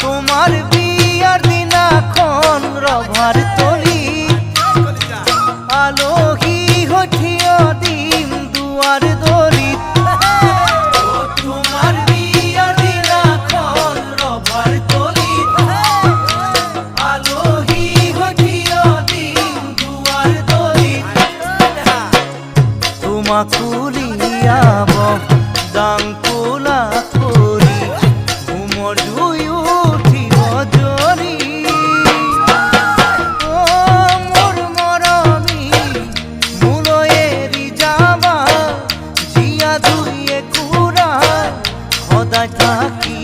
তোমার বিয়ার দিনাখন রভার তলি আলোহী হঠিয় দিম দুয়ার দলি। তোমার বিয়ার দিনাখন রভার তলি আলোহী হঠিয় দিম দুয়ার দলি। তোমা কুলিয়াব দাংকুলা করি ঘুমর জুই উঠিব জরি। ও মোর মরমি মুলয়েরি যাবা জিয়া ধুইয়ে কুড়া সদায় থাকি